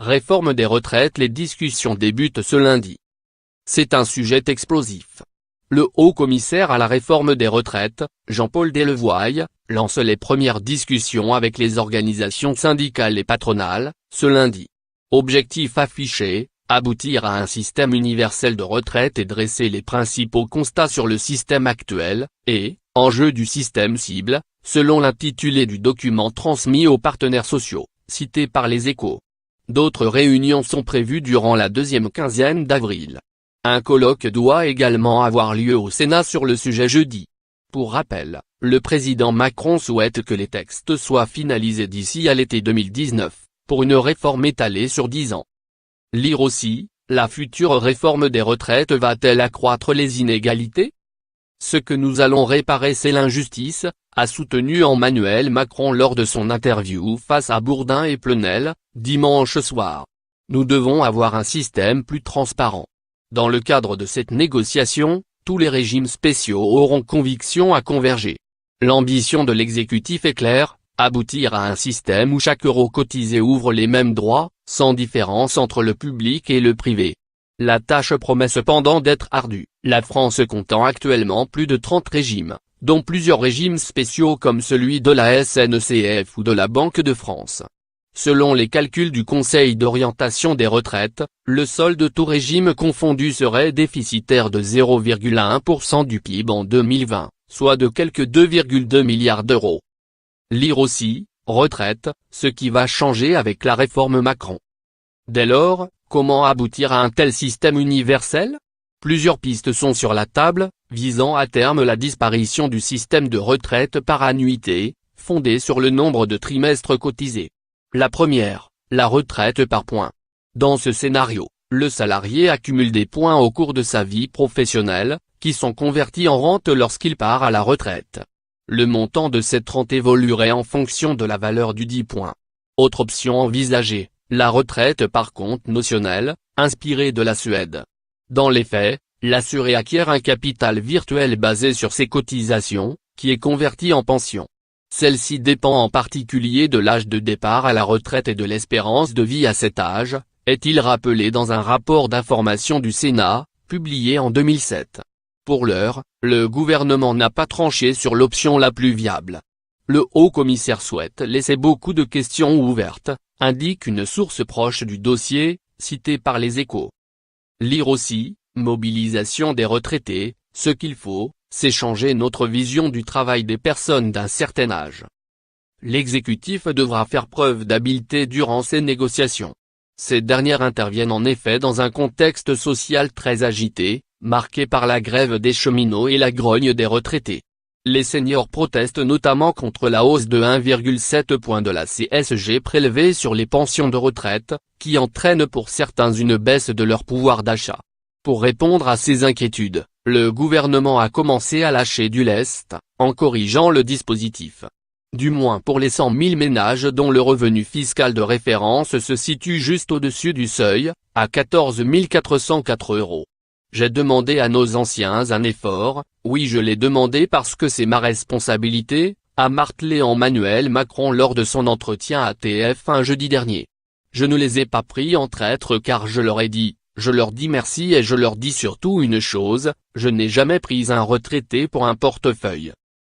réforme des retraites. Les discussions débutent ce lundi. C'est un sujet explosif. Le haut-commissaire à la réforme des retraites, Jean-Paul Delevoye, lance les premières discussions avec les organisations syndicales et patronales, ce lundi. Objectif affiché, aboutir à un système universel de retraite et dresser les principaux constats sur le système actuel, et, enjeu du système cible, selon l'intitulé du document transmis aux partenaires sociaux, cité par Les Échos. D'autres réunions sont prévues durant la deuxième quinzaine d'avril. Un colloque doit également avoir lieu au Sénat sur le sujet jeudi. Pour rappel, le président Macron souhaite que les textes soient finalisés d'ici à l'été 2019, pour une réforme étalée sur 10 ans. Lire aussi, la future réforme des retraites va-t-elle accroître les inégalités ? Ce que nous allons réparer, c'est l'injustice, a soutenu Emmanuel Macron lors de son interview face à Bourdin et Plenel, dimanche soir. Nous devons avoir un système plus transparent. Dans le cadre de cette négociation, tous les régimes spéciaux auront conviction à converger. L'ambition de l'exécutif est claire, aboutir à un système où chaque euro cotisé ouvre les mêmes droits, sans différence entre le public et le privé. La tâche promet cependant d'être ardue, la France comptant actuellement plus de 30 régimes, dont plusieurs régimes spéciaux comme celui de la SNCF ou de la Banque de France. Selon les calculs du Conseil d'orientation des retraites, le solde tout régime confondu serait déficitaire de 0,1% du PIB en 2020, soit de quelques 2,2 milliards d'euros. Lire aussi, retraite, ce qui va changer avec la réforme Macron. Dès lors, comment aboutir à un tel système universel ? Plusieurs pistes sont sur la table, visant à terme la disparition du système de retraite par annuité, fondé sur le nombre de trimestres cotisés. La première, la retraite par points. Dans ce scénario, le salarié accumule des points au cours de sa vie professionnelle, qui sont convertis en rente lorsqu'il part à la retraite. Le montant de cette rente évoluerait en fonction de la valeur du 10 points. Autre option envisagée, la retraite par compte notionnel, inspirée de la Suède. Dans les faits, l'assuré acquiert un capital virtuel basé sur ses cotisations, qui est converti en pension. Celle-ci dépend en particulier de l'âge de départ à la retraite et de l'espérance de vie à cet âge, est-il rappelé dans un rapport d'information du Sénat, publié en 2007. Pour l'heure, le gouvernement n'a pas tranché sur l'option la plus viable. Le haut-commissaire souhaite laisser beaucoup de questions ouvertes, indique une source proche du dossier, citée par Les Échos. Lire aussi, mobilisation des retraités, ce qu'il faut, c'est changer notre vision du travail des personnes d'un certain âge. L'exécutif devra faire preuve d'habileté durant ces négociations. Ces dernières interviennent en effet dans un contexte social très agité, marqué par la grève des cheminots et la grogne des retraités. Les seniors protestent notamment contre la hausse de 1,7 point de la CSG prélevée sur les pensions de retraite, qui entraîne pour certains une baisse de leur pouvoir d'achat. Pour répondre à ces inquiétudes, le gouvernement a commencé à lâcher du lest, en corrigeant le dispositif. Du moins pour les 100 000 ménages dont le revenu fiscal de référence se situe juste au-dessus du seuil, à 14 404 €. J'ai demandé à nos anciens un effort, oui je l'ai demandé parce que c'est ma responsabilité, a martelé Emmanuel Macron lors de son entretien à TF1 jeudi dernier. Je ne les ai pas pris en traître car je leur ai dit, je leur dis merci et je leur dis surtout une chose, je n'ai jamais pris un retraité pour un portefeuille.